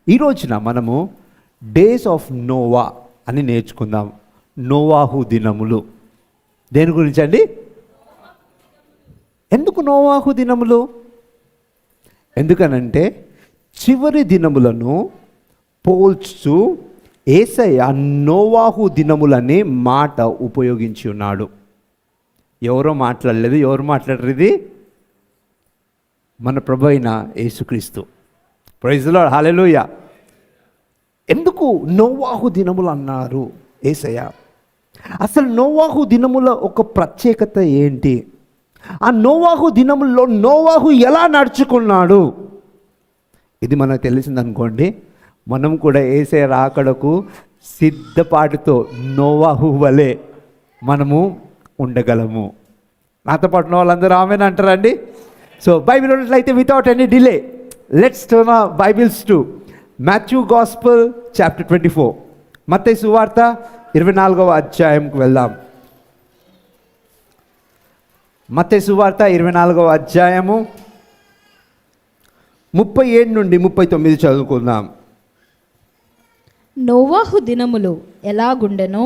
ఈ రోజున మనము డేస్ ఆఫ్ నోవా అని నేర్చుకుందాం. నోవాహు దినములు. దేని గురించి అండి? ఎందుకు నోవాహు దినములు? ఎందుకనంటే చివరి దినములను పోల్చుతూ యేసయ్య నోవాహు దినములనే మాట ఉపయోగించి ఉన్నాడు. ఎవరో మాట్లాడలేదు. ఎవరు మాట్లాడరు? ఇది మన ప్రభు అయిన యేసుక్రీస్తు. ప్రైజ్ ది లార్డ్, హల్లెలూయా. ఎందుకు నోవాహు దినములు అన్నారు యేసయ్య? అసలు నోవాహు దినముల ఒక ప్రత్యేకత ఏంటి? ఆ నోవాహు దినముల్లో నోవాహు ఎలా నడుచుకున్నాడు? ఇది మనకు తెలిసిందనుకోండి, మనం కూడా యేసయ్య రాకడకు సిద్ధపాటుతో నోవాహు వలె మనము ఉండగలము. నాతో పాటు వాళ్ళందరూ ఆమెన్ అంటారండి. సో బైబిల్ ఉన్నట్లయితే without any delay let's turn our Bibles to Matthew gospel chapter 24. మత్తయి సువార్త 24వ అధ్యాయంకు వెళ్దాం. మత్తయి సువార్త 24వ అధ్యాయము 37 నుండి 39 చదువుకుందాం. నోవాహు దినములు ఎలాగుండెనో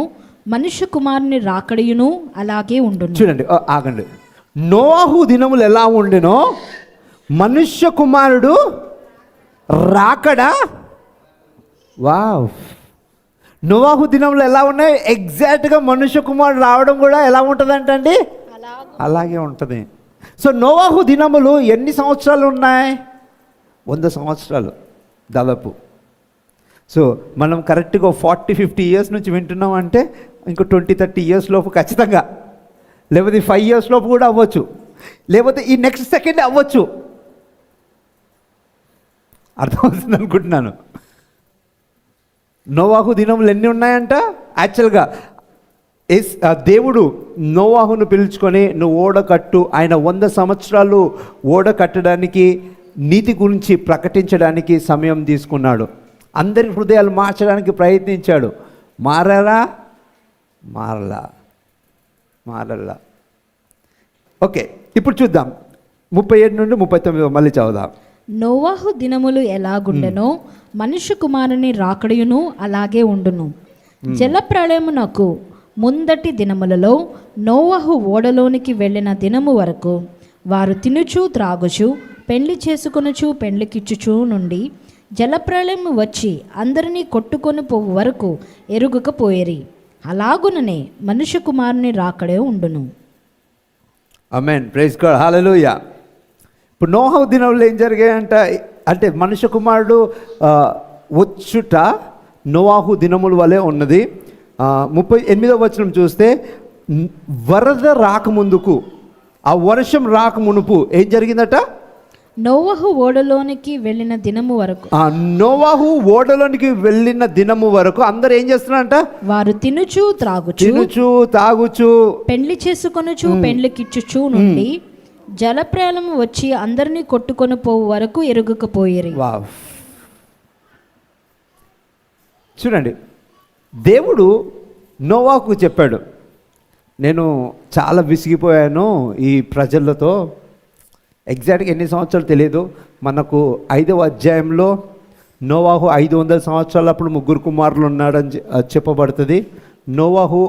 మనుష్య కుమారుని రాకడయును అలాగే ఉండును. చూడండి, ఆగండి. నోవాహు దినములు ఎలా ఉండెనో మనుష్య కుమారుడు రాకడ. వావ్! నోవాహు దినములు ఎలా ఉన్నాయి? ఎగ్జాక్ట్గా మనుష్య కుమారుడు రావడం కూడా ఎలా ఉంటుందంటండి? అలాగే ఉంటుంది. సో నోవాహు దినములు ఎన్ని సంవత్సరాలు ఉన్నాయి? 100 సంవత్సరాలు దాదాపు. సో మనం కరెక్ట్గా 40-50 ఇయర్స్ నుంచి వింటున్నాం అంటే ఇంకో 20-30 ఇయర్స్ లోపు ఖచ్చితంగా, లేకపోతే 5 ఇయర్స్ లోపు కూడా అవ్వచ్చు, లేకపోతే ఈ నెక్స్ట్ సెకండ్ అవ్వచ్చు. అర్థమవుతుంది అనుకుంటున్నాను. నోవాహు దినములు ఎన్ని ఉన్నాయంట? యాక్చువల్గా దేవుడు నోవాహును పిలుచుకొని నువ్వు ఓడ కట్టు. ఆయన 100 సంవత్సరాలు ఓడ కట్టడానికి, నీతి గురించి ప్రకటించడానికి సమయం తీసుకున్నాడు. అందరి హృదయాలు మార్చడానికి ప్రయత్నించాడు. మారలా? మారలా. ఓకే, ఇప్పుడు చూద్దాం 37 నుండి 39 మళ్ళీ చదువుదాం. నోవాహు దినములు ఎలాగుండెనో మనుష్య కుమారుని రాకడయును అలాగే ఉండును. జల ప్రళయమునకు ముందటి దినములలో నోవాహు ఓడలోనికి వెళ్ళిన దినము వరకు వారు తినుచు త్రాగుచు పెండ్లి చేసుకొనుచు పెండ్లికిచ్చుచు నుండి జలప్రళయము వచ్చి అందరినీ కొట్టుకొని పోవు వరకు ఎరుగకపోయేరి. అలాగుననే మనుష్య కుమారుని రాకడే ఉండును. ఆమేన్. ప్రైజ్ గాడ్, హల్లెలూయా. ఇప్పుడు నోవాహు దినంలో ఏం జరిగాయంట అంటే మనుష్య కుమారుడు వచ్చుట నోవాహు దినముల వలె ఉన్నది. 38వ వచనం చూస్తే వరద రాకముందుకు, ఆ వర్షం రాకమునుపు ఏం జరిగిందట? నోవాహు ఓడలోనికి వెళ్ళిన దినము వరకు, నోవాహు ఓడలోనికి వెళ్ళిన దినము వరకు అందరు ఏం చేస్తున్నారంట? వారు తినుచు తాగుచు పెండ్లి చేసుకొనుచు పెండ్లికిచ్చుచు నుండి జలప్రళయము వచ్చి అందరినీ కొట్టుకొని పోవు వరకు ఎరుగకపోయేరి. వావ్! చూడండి, దేవుడు నోవాహుకు చెప్పాడు, నేను చాలా విసిగిపోయాను ఈ ప్రజలతో. ఎగ్జాక్ట్గా ఎన్ని సంవత్సరాలు తెలియదు. మనకు 5వ అధ్యాయంలో నోవాహు 500 సంవత్సరాలప్పుడు 3 కుమారులు ఉన్నాడని చెప్పబడుతుంది. నోవాహు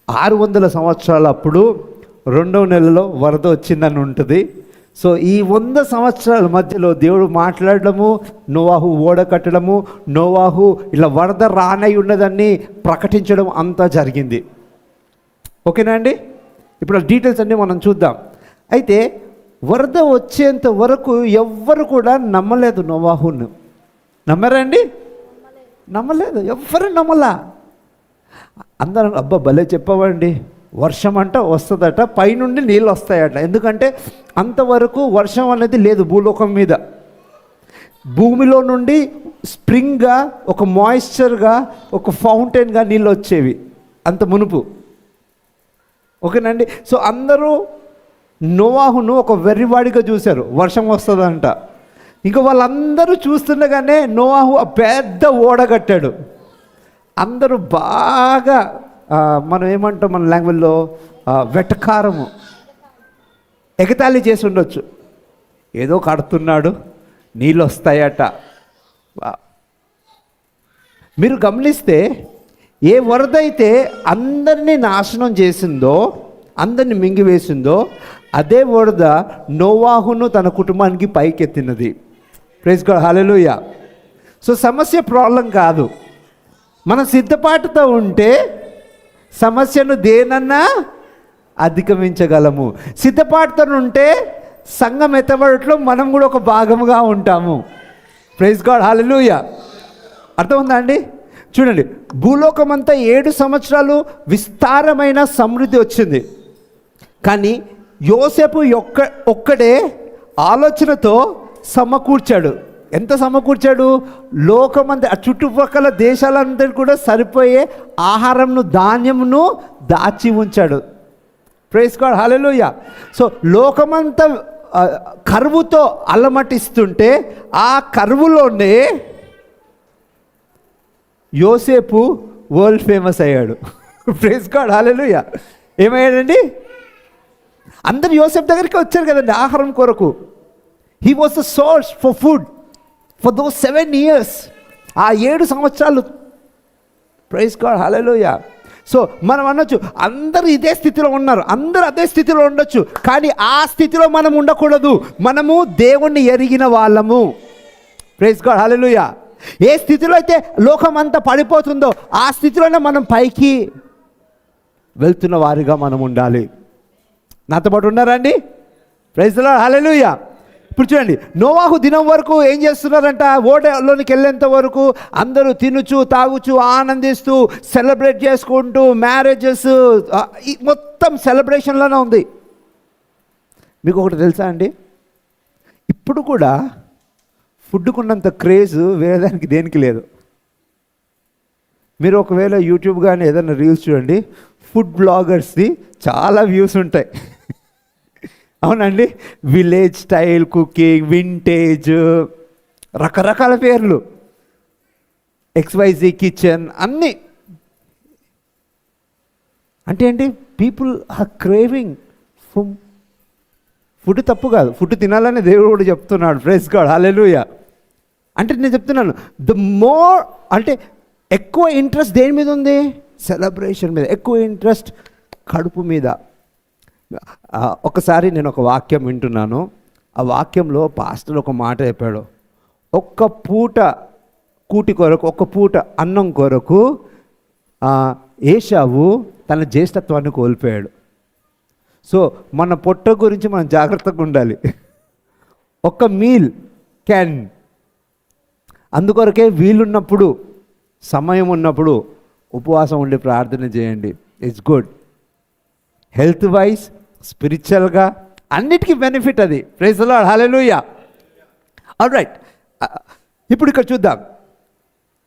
600 సంవత్సరాలప్పుడు 2వ నెలలో వరద వచ్చిందని ఉంటుంది. సో ఈ 100 సంవత్సరాల మధ్యలో దేవుడు మాట్లాడడము, నోవాహు ఓడ కట్టడము, నోవాహు ఇలా వరద రానై ఉన్నదాన్ని ప్రకటించడం అంతా జరిగింది. ఓకేనా అండి? ఇప్పుడు డీటెయిల్స్ అన్నీ మనం చూద్దాం. అయితే వరద వచ్చేంత వరకు ఎవ్వరు కూడా నమ్మలేదు నోవాహును. నమ్మరండి? నమ్మలేదు. ఎవ్వరు నమ్మలా. అందరూ అబ్బా భలే చెప్పవండి, వర్షం అంట వస్తుందట, పైనుండి నీళ్ళు వస్తాయట. ఎందుకంటే అంతవరకు వర్షం అనేది లేదు భూలోకం మీద. భూమిలో నుండి స్ప్రింగ్గా, ఒక మాయిశ్చర్గా, ఒక ఫౌంటైన్గా నీళ్ళు వచ్చేవి అంత మునుపు. ఓకేనండి? సో అందరూ నోవాహును ఒక వెర్రివాడిగా చూశారు, వర్షం వస్తుందంట. ఇంకా వాళ్ళందరూ చూస్తుండగానే నోవాహు పెద్ద ఓడ కట్టాడు. అందరూ బాగా మనం ఏమంటాం మన లాంగ్వేజ్లో వెటకారము, ఎగతాళి చేసి ఉండొచ్చు. ఏదో కడుతున్నాడు, నీళ్ళు వస్తాయట, మీరు గమనిస్తే ఏ వరద అయితే అందరినీ నాశనం చేసిందో, అందరిని మింగివేసిందో, అదే వరద నోవాహును తన కుటుంబానికి పైకెత్తినది. ప్రైజ్ గాడ్, హల్లెలూయా. సో సమస్య ప్రాబ్లం కాదు. మన సిద్ధపాటుతో ఉంటే సమస్యను దేనన్నా అధిగమించగలము. సిద్ధపాటుతో ఉంటే సంఘం ఎత్తబడట్లో మనం కూడా ఒక భాగముగా ఉంటాము. ప్రైజ్ గాడ్, హల్లెలూయా. అర్థం అండి? చూడండి, భూలోకమంతా 7 సంవత్సరాలు విస్తారమైన సమృద్ధి వచ్చింది. కానీ యోసేపు ఒక్కడే ఆలోచనతో సమకూర్చాడు. ఎంత సమకూర్చాడు? లోకమంతా, ఆ చుట్టుపక్కల దేశాలందరూ కూడా సరిపోయే ఆహారంను, ధాన్యమును దాచి ఉంచాడు. ప్రైజ్ గాడ్, హల్లెలూయా. సో లోకమంతా కరువుతో అలమటిస్తుంటే ఆ కరువులోనే యోసేపు వరల్డ్ ఫేమస్ అయ్యాడు. ప్రైజ్ గాడ్, హల్లెలూయా. ఏమయ్యాడండి? అందరు యోసేపు దగ్గరికి వచ్చారు కదండి ఆహారం కొరకు. He was the source for food for those 7 years, ఆ 7 సంవత్సరాలు. ప్రైజ్ గాడ్, హల్లెలూయా. సో మనం అనొచ్చు అందరూ ఇదే స్థితిలో ఉన్నారు, అందరూ అదే స్థితిలో ఉండొచ్చు, కానీ ఆ స్థితిలో మనం ఉండకూడదు. మనము దేవుణ్ణి ఎరిగిన వాళ్ళము. ప్రైజ్ గాడ్, హల్లెలూయా. ఏ స్థితిలో అయితే లోకం అంతా పడిపోతుందో ఆ స్థితిలోనే మనం పైకి వెళ్తున్న వారిగా మనం ఉండాలి. నాతో పాటు ఉన్నారండి? ప్రైజ్ ది లార్డ్, హల్లెలూయా. ఇప్పుడు చూడండి, నోవాహు దినం వరకు ఏం చేస్తున్నారంట? ఓడలోనికి వెళ్ళేంత వరకు అందరూ తినుచు తాగుచు ఆనందిస్తూ సెలబ్రేట్ చేసుకుంటూ, మ్యారేజెస్ మొత్తం సెలబ్రేషన్లోనే ఉంది. మీకు ఒకటి తెలుసా అండి? ఇప్పుడు కూడా ఫుడ్కున్నంత క్రేజ్ వేరే దానికి దేనికి లేదు. మీరు ఒకవేళ యూట్యూబ్ కానీ ఏదైనా రీల్స్ చూడండి, ఫుడ్ బ్లాగర్స్ది చాలా వ్యూస్ ఉంటాయి. అవునండి, విలేజ్ స్టైల్ కుకింగ్, వింటేజ్, రకరకాల పేర్లు, XYZ కిచెన్ అన్నీ. అంటే ఏంటి? People are craving food. తప్పు కాదు, ఫుడ్ తినాలని దేవుడు కూడా చెప్తున్నాడు. Praise God, hallelujah. అంటే నేను చెప్తున్నాను, ద మోర్ అంటే ఎక్కువ ఇంట్రెస్ట్ దేని మీద ఉంది? సెలబ్రేషన్ మీద. ఎక్కువ ఇంట్రెస్ట్ కడుపు మీద. ఒకసారి నేను ఒక వాక్యం వింటున్నాను. ఆ వాక్యంలో పాస్టర్ ఒక మాట చెప్పాడు. ఒక్క పూట కూటి కొరకు, ఒక్క పూట అన్నం కొరకు ఏశావు తన జ్యేష్ఠత్వాన్ని కోల్పోయాడు. సో మన పొట్ట గురించి మనం జాగ్రత్తగా ఉండాలి. ఒక్క మీల్ క్యాన్. అందుకొరకే వీలున్నప్పుడు, సమయం ఉన్నప్పుడు ఉపవాసం ఉండి ప్రార్థన చేయండి. It's good. హెల్త్ వైజ్, స్పిరిచువల్గా అన్నిటికీ బెనిఫిట్ అది. Praise the Lord, hallelujah. Alright, ఇప్పుడు ఇక్కడ చూద్దాం.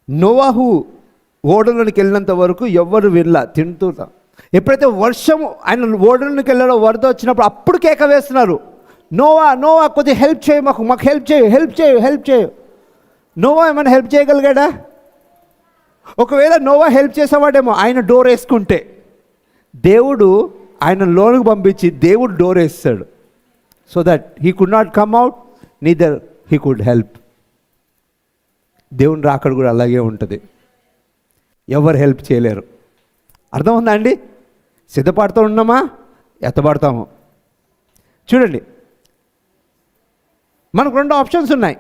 నోవాహు ఓడలోనికి వెళ్ళినంత వరకు ఎవ్వరు తింటూ. ఎప్పుడైతే వర్షం ఆయన ఓడలోనికి వెళ్ళాడో, వరద వచ్చినప్పుడు అప్పుడు కేక వేస్తున్నారు, నోవా నోవా కొద్దిగా హెల్ప్ చేయి, మాకు హెల్ప్ చేయి, హెల్ప్ చేయి, హెల్ప్ చేయి. నోవా ఏమైనా హెల్ప్ చేయగలిగాడా? ఒకవేళ నోవా హెల్ప్ చేసేవాడేమో ఆయన డోర్ వేసుకుంటే. దేవుడు ఆయన లోనికి పంపించి దేవుడు డోర్ వేస్తాడు. So that he could not come out, neither he could help. దేవుని రాకడ కూడా అలాగే ఉంటుంది. ఎవరు హెల్ప్ చేయలేరు. అర్థం ఉందా అండి? సిద్ధపడుతూ ఉన్నామా, ఎత్తబడతాము. చూడండి, మనకు 2 ఆప్షన్స్ ఉన్నాయి.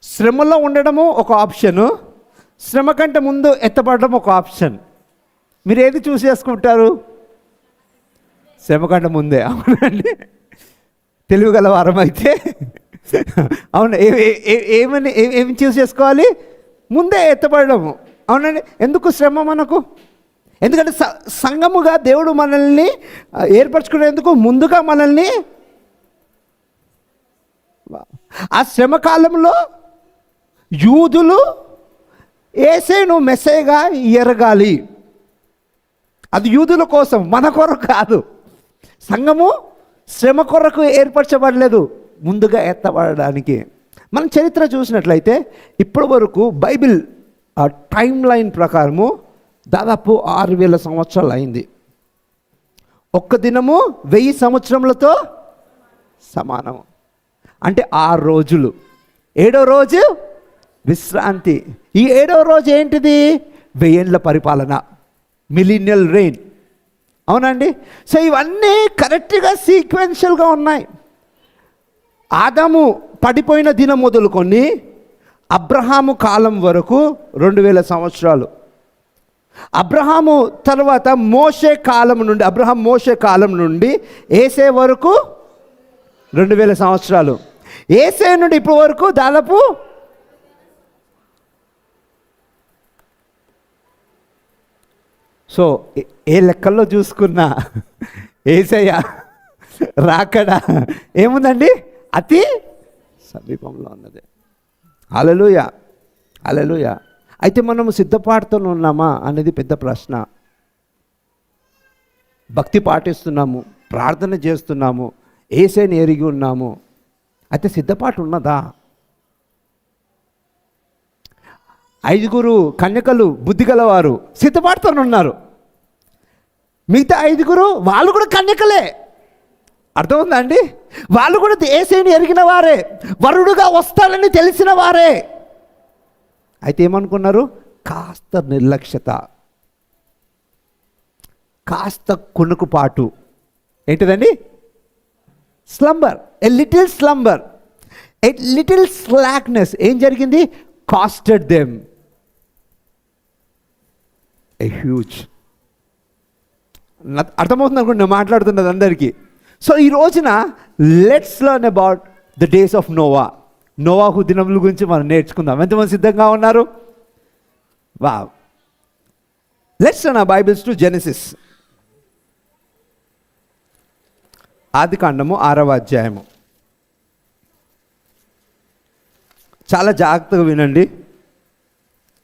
శ్రమలో ఉండడము ఒక ఆప్షను, శ్రమ కంటే ముందు ఎత్తబడడం ఒక ఆప్షన్. మీరు ఏది చూస్ చేసుకుంటారు? శ్రమ కంటే ముందే. అవునండి, తెలివిగల వారం అయితే. అవును, ఏమి చూస్ చేసుకోవాలి? ముందే ఎత్తబడము. అవునండి. ఎందుకు శ్రమ మనకు? ఎందుకంటే సంఘముగా దేవుడు మనల్ని ఏర్పరచుకునేందుకు ముందుగా మనల్ని ఆ శ్రమ కాలంలో యూదులు యేసును మెస్సీగా ఎరగాలి. అది యూదుల కోసం, మన కొరకు కాదు. సంఘము శ్రమ కొరకు ఏర్పరచబడలేదు, ముందుగా ఎత్తబడడానికి. మనం చరిత్ర చూసినట్లయితే ఇప్పటి వరకు బైబిల్ ఆ టైం లైన్ ప్రకారము దాదాపు 6000 సంవత్సరాలు అయింది. ఒక్క దినము 1000 సంవత్సరములతో సమానము. అంటే 6 రోజులు. 7వ రోజు విశ్రాంతి. ఈ 7వ రోజు ఏంటిది? 1000 ఏళ్ల పరిపాలన, మిలీనియల్ రెయిన్. అవునండి. సో ఇవన్నీ కరెక్ట్గా సీక్వెన్షియల్గా ఉన్నాయి. ఆదాము పడిపోయిన దినం మొదలుకొని అబ్రహాము కాలం వరకు 2000 సంవత్సరాలు. అబ్రహాము తర్వాత అబ్రహాం మోషే కాలం నుండి ఏసే వరకు 2000 సంవత్సరాలు. ఏసే నుండి ఇప్పటి వరకు దాదాపు సో ఏ లెక్కల్లో చూసుకున్నా ఏసయ్య రాకడ ఏముందండి? అతి సమీపంలో ఉన్నది. హల్లెలూయా, హల్లెలూయా. అయితే మనము సిద్ధపాటుతో ఉన్నామా అనేది పెద్ద ప్రశ్న. భక్తి పాటిస్తున్నాము, ప్రార్థన చేస్తున్నాము, ఏసైని ఎరిగి ఉన్నాము. అయితే సిద్ధపాటు ఉన్నదా? 5 కన్యకలు బుద్ధిగలవారు సిద్ధపాటుతో ఉన్నారు. మిగతా 5 వాళ్ళు కూడా కన్యకలే. అర్థమవుతుందా అండి? వాళ్ళు కూడా ఏసైని ఎరిగిన వారే, వరుడుగా వస్తారని తెలిసిన వారే. అయితే ఏమనుకున్నారు? కాస్త నిర్లక్ష్యత, కాస్త కునుకుపాటు. ఏంటిదండి? Slumber, a little slumber, a little slackness. ఏం జరిగింది? Costed them a huge. అర్థమవుతుంది అనుకోండి నేను మాట్లాడుతున్నది అందరికీ. సో ఈ రోజున let's learn about the days of Noah. నోవాహు దినముల గురించి మనం నేర్చుకుందాం. ఎంతమంది సిద్ధంగా ఉన్నారు? Wow. Let's turn our Bibles to Genesis. ఆదికాండము 6వ అధ్యాయము. చాలా జాగ్రత్తగా వినండి.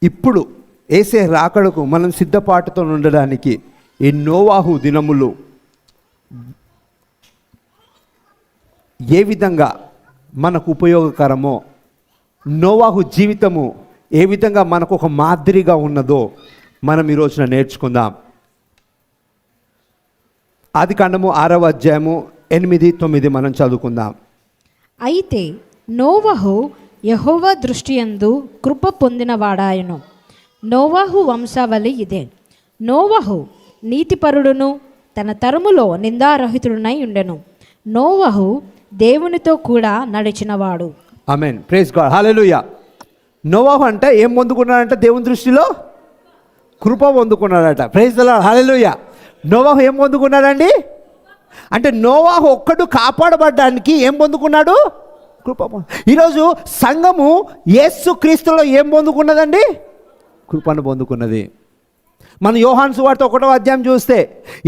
ఇప్పుడు ఏసే రాకడకు మనం సిద్ధపాటుతో ఉండడానికి ఈ నోవాహు దినములు ఏ విధంగా మనకు ఉపయోగకరమో, నోవాహు జీవితము ఏ విధంగా మనకు ఒక మాదిరిగా ఉన్నదో మనం ఈ రోజున నేర్చుకుందాం. ఆదికాండము 6వ అధ్యాయము 8, 9 మనం చదువుకుందాం. అయితే నోవహు యెహోవా దృష్టియందు కృప పొందినవాడాయను. నోవహు వంశావళి ఇదే. నోవహు నీతిపరుడును తన తరములో నిందారహితుడునై ఉండెను. నోవహు దేవునితో కూడా నడిచినవాడు. ఆమేన్. Praise God. హల్లెలూయా. నోవహు అంటే ఏం పొందుకున్నాడంట? దేవుని దృష్టిలో కృప పొందుకున్నాడట. Praise the Lord. హల్లెలూయా. నోవహు ఏం పొందుకున్నాడండి? అంటే నోవహు ఒక్కడు కాపాడబడ్డానికి ఏం పొందుకున్నాడు? కృప. ఈరోజు సంఘము యేసు క్రీస్తులో ఏం పొందుకున్నదండి? కృపను పొందుకున్నది. మన యోహాను సువార్త 1వ అధ్యాయం చూస్తే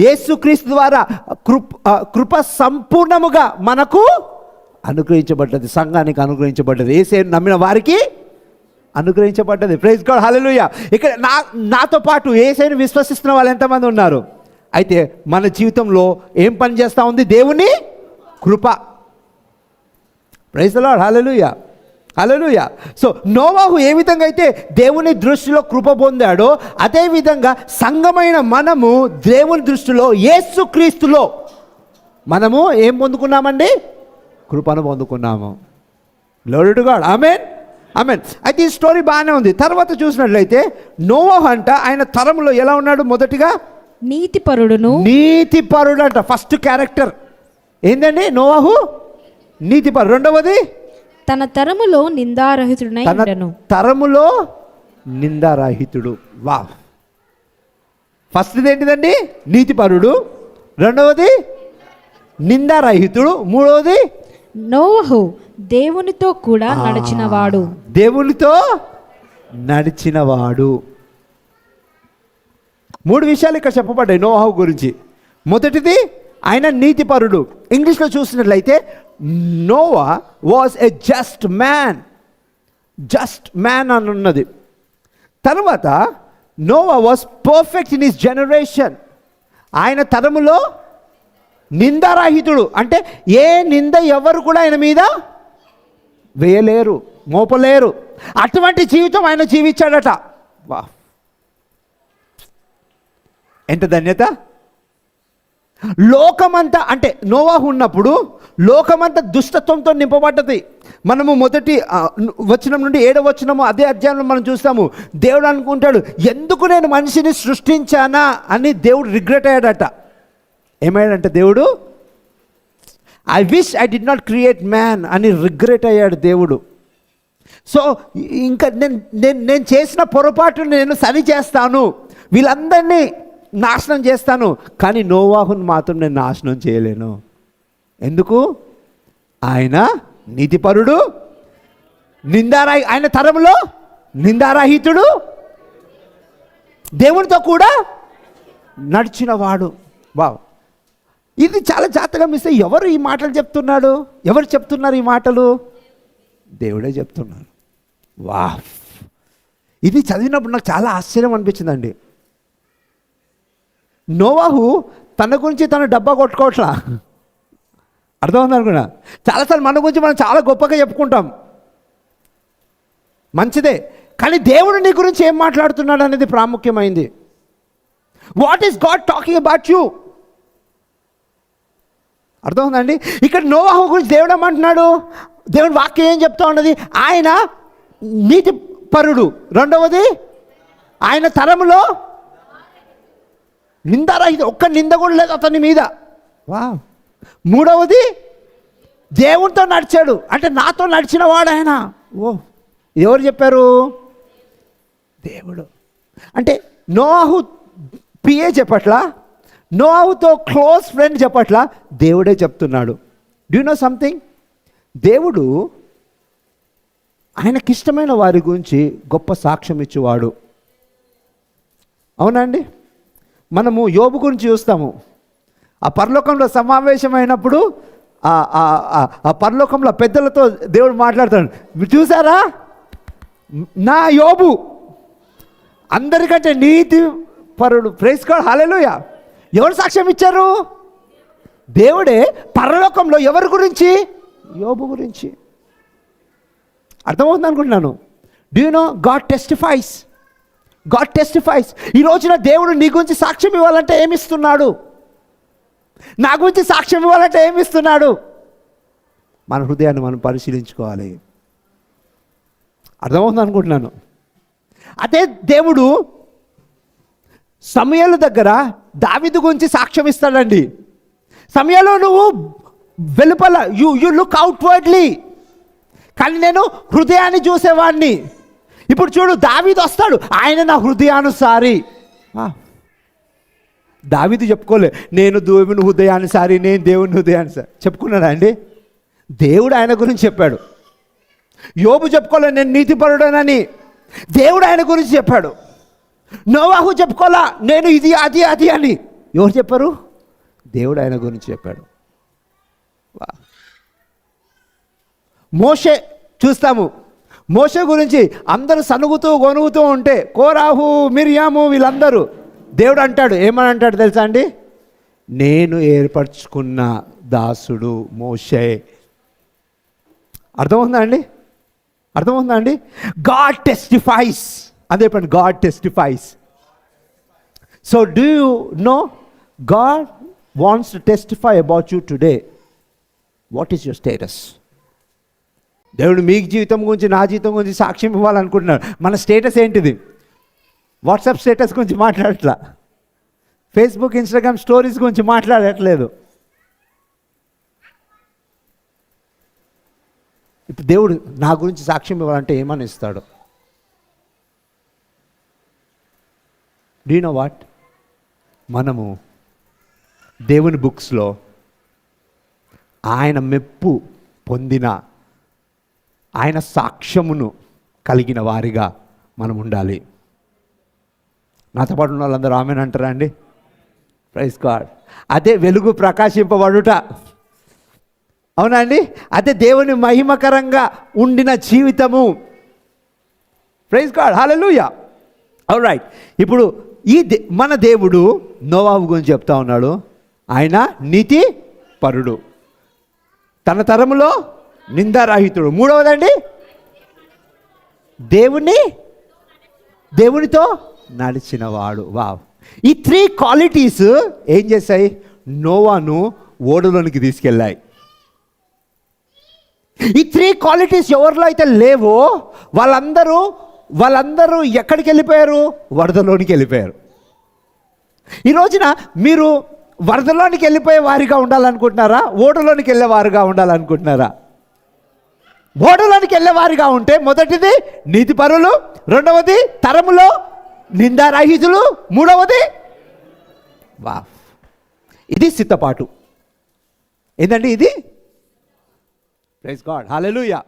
యేసు క్రీస్తు ద్వారా కృప సంపూర్ణముగా మనకు అనుగ్రహించబడ్డది, సంఘానికి అనుగ్రహించబడ్డది, యేసే నమ్మిన వారికి అనుగ్రహించబడ్డది. Praise God. హల్లెలూయా. ఇక్కడ నాతో పాటు యేసేని విశ్వసిస్తున్న వాళ్ళు ఎంతమంది ఉన్నారు? అయితే మన జీవితంలో ఏం పని చేస్తూ ఉంది? దేవుని కృప. Praise the Lord. Hallelujah, hallelujah. So నోవాహు ఏ విధంగా అయితే దేవుని దృష్టిలో కృప పొందాడో, అదేవిధంగా సంఘమైన మనము దేవుని దృష్టిలో యేసుక్రీస్తులో మనము ఏం పొందుకున్నామండి? కృపను పొందుకున్నాము. Glory to God. Amen, amen. అయితే ఈ స్టోరీ బాగానే ఉంది. తర్వాత చూసినట్లయితే నోవాహు అంట ఆయన తరంలో ఎలా ఉన్నాడు? మొదటిగా నీతిపరుడును. నీతిపరుడు అంట. ఫస్ట్ క్యారెక్టర్ ఏందండి? నోవాహు నీతిపరుడు. రెండవది తన తరములో నిందారహితుడై ఉండెను. తరములో నిందారహితుడు. వా. ఫస్ట్ది ఏంటిదండి? నీతిపరుడు. రెండవది నిందారహితుడు. మూడవది నోవహు దేవునితో కూడా నడిచినవాడు. దేవునితో నడిచినవాడు. 3 విషయాలు ఇక్కడ చెప్పబడ్డాయి నోవాహు గురించి. మొదటిది ఆయన నీతిపరుడు. ఇంగ్లీష్లో చూసినట్లయితే Noah was a just man. Just man అని ఉన్నది. తర్వాత Noah was perfect in his generation. ఆయన తరములో నిందారహితుడు. అంటే ఏ నింద ఎవరు కూడా ఆయన మీద వేయలేరు, మోపలేరు. అటువంటి జీవితం ఆయన జీవించాడట. వా, ఎంత ధన్యత. లోకమంతా అంటే నోవాహు ఉన్నప్పుడు లోకమంతా దుష్టత్వంతో నింపబడ్డది. మనము మొదటి వచనం నుండి 7వ వచనము అదే అధ్యాయంలో మనం చూస్తాము. దేవుడు అనుకుంటాడు, ఎందుకు నేను మనిషిని సృష్టించానా అని దేవుడు రిగ్రెట్ అయ్యాడట. ఏమయ్యాడంటే దేవుడు, I wish I did not create man అని రిగ్రెట్ అయ్యాడు దేవుడు. సో ఇంకా నేను చేసిన పొరపాటును నేను సరి చేస్తాను, వీళ్ళందరినీ నాశనం చేస్తాను, కానీ నోవాహును మాత్రం నేను నాశనం చేయలేను. ఎందుకు? ఆయన నీతిపరుడు, ఆయన తరంలో నిందారహితుడు, దేవునితో కూడా నడిచిన వాడు. వావ్, ఇది చాలా జాగ్రత్తగా మిస్. ఎవరు ఈ మాటలు చెప్తున్నాడు? ఎవరు చెప్తున్నారు ఈ మాటలు? దేవుడే చెప్తున్నాడు. వావ్, ఇది చదివినప్పుడు నాకు చాలా ఆశ్చర్యం అనిపించిందండి. నోవాహు తన గురించి తన డబ్బా కొట్టుకోవట్లా. అర్థమవుతుంది అనుకున్నా. చాలాసార్లు మన గురించి మనం చాలా గొప్పగా చెప్పుకుంటాం, మంచిదే, కానీ దేవుడు నీ గురించి ఏం మాట్లాడుతున్నాడు అనేది ప్రాముఖ్యమైంది. What is God talking about you? అర్థమవుతుందండి. ఇక్కడ నోవాహు గురించి దేవుడు ఏమంటున్నాడు? దేవుడి వాక్యం ఏం చెప్తా ఉన్నది? ఆయన నీతి పరుడు, రెండవది ఆయన తరములో నిందారహిత, ఒక్క నింద కూడా లేదు అతని మీద. వా, మూడవది దేవునితో నడిచాడు, అంటే నాతో నడిచిన వాడు ఆయన. ఓ, ఎవరు చెప్పారు? దేవుడు. అంటే నోవాహు పిఏ చెప్పట్లా, నోవాహుతో క్లోజ్ ఫ్రెండ్ చెప్పట్లా, దేవుడే చెప్తున్నాడు. Do you know something? దేవుడు ఆయనకిష్టమైన వారి గురించి గొప్ప సాక్ష్యం ఇచ్చేవాడు. అవునండి. మనము యోబు గురించి చూస్తాము. ఆ పరలోకంలో సమావేశమైనప్పుడు ఆ పరలోకంలో పెద్దలతో దేవుడు మాట్లాడతాడు. చూసారా, నా యోబు అందరికంటే నీతి పరుడు. ప్రైజ్ గాడ్, హల్లెలూయా. ఎవరు సాక్ష్యం ఇచ్చారు? దేవుడే. పరలోకంలో ఎవరి గురించి? యోబు గురించి. అర్థమవుతుంది అనుకుంటున్నాను. Do you know God టెస్టిఫైస్? God టెస్టిఫైస్. ఈ రోజున దేవుడు నీ గురించి సాక్ష్యం ఇవ్వాలంటే ఏమిస్తున్నాడు? నా గురించి సాక్ష్యం ఇవ్వాలంటే ఏమిస్తున్నాడు? మన హృదయాన్ని మనం పరిశీలించుకోవాలి. అర్థమవుతుంది అనుకుంటున్నాను. అదే దేవుడు సమూయేలు దగ్గర దావీదు గురించి సాక్ష్యం ఇస్తాడండి. సమూయేలు, నువ్వు వెలుపల యు లుక్ అవుట్వర్డ్లీ, కానీ నేను హృదయాన్ని చూసేవాడిని. ఇప్పుడు చూడు, దావీదు వస్తాడు, ఆయన నా హృదయానుసారి. దావీదు చెప్పుకోలే, నేను దేవుని హృదయానుసారి, నేను దేవుని హృదయానుసారి చెప్పుకున్నాడా అండి? దేవుడు ఆయన గురించి చెప్పాడు. యోబు చెప్పుకోలే, నేను నీతిపరుడనని, దేవుడు ఆయన గురించి చెప్పాడు. నోవాహు చెప్పుకోలా, నేను ఇది అది అది అని. ఎవరు చెప్పారు? దేవుడు ఆయన గురించి చెప్పాడు. మోషే చూస్తాము. మోషే గురించి అందరూ సనుగుతూ గొనుగుతూ ఉంటే, కోరాహు, మిర్యాము, వీళ్ళందరూ, దేవుడు అంటాడు, ఏమని అంటాడు తెలుసా అండి? నేను ఏర్పరచుకున్న దాసుడు మోషే. అర్థమవుతుందా అండి? అర్థమవుతుందా అండి? గాడ్ టెస్టిఫైస్. అదే చెప్పండి, God టెస్టిఫైస్. So do you know God wants to testify about you today. What is your status? దేవుడు మీ జీవితం గురించి, నా జీవితం గురించి సాక్ష్యం ఇవ్వాలనుకుంటున్నాడు. మన స్టేటస్ ఏంటిది? వాట్సాప్ స్టేటస్ గురించి మాట్లాడట్లా, ఫేస్బుక్, ఇన్స్టాగ్రామ్ స్టోరీస్ గురించి మాట్లాడట్లేదు. ఇప్పుడు దేవుడు నా గురించి సాక్ష్యం ఇవ్వాలంటే ఏమని ఇస్తాడు? Do you know what? మనము దేవుని బుక్స్లో ఆయన మెప్పు పొందిన, ఆయన సాక్ష్యమును కలిగిన వారిగా మనం ఉండాలి. నాతో పాటు ఉన్న వాళ్ళందరూ ఆమెన్ అంటారా అండి? Praise God. అదే వెలుగు ప్రకాశింపబడుట. అవునా అండి? అదే దేవుని మహిమకరంగా ఉండిన జీవితము. ప్రైజ్ గాడ్, హల్లెలూయా. ఆల్రైట్. ఇప్పుడు మన దేవుడు నోవాహు గురించి చెప్తా ఉన్నాడు. ఆయన నీతి పరుడు, తన తరములో నిందారహితుడు. మూడవదండి, దేవునితో నడిచినవాడు. వావ్. ఈ 3 క్వాలిటీస్ ఏం చేశాయి? నోవాను ఓడలోనికి తీసుకెళ్ళాయి. ఈ 3 క్వాలిటీస్ ఎవరిలో అయితే లేవో వాళ్ళందరూ ఎక్కడికి వెళ్ళిపోయారు? వరదలోనికి వెళ్ళిపోయారు. ఈ రోజున మీరు వరదలోనికి వెళ్ళిపోయే వారిగా ఉండాలనుకుంటున్నారా? ఓడలోనికి వెళ్ళేవారుగా ఉండాలనుకుంటున్నారా? ఓడలోనికి వెళ్ళేవారిగా ఉంటే మొదటిది నీతిపరులు, రెండవది తరములో నిందారహితులు, మూడవది ఇది సిద్ధపాటు. ఏంటండి ఇది? ప్రైజ్ గాడ్, హల్లెలూయా.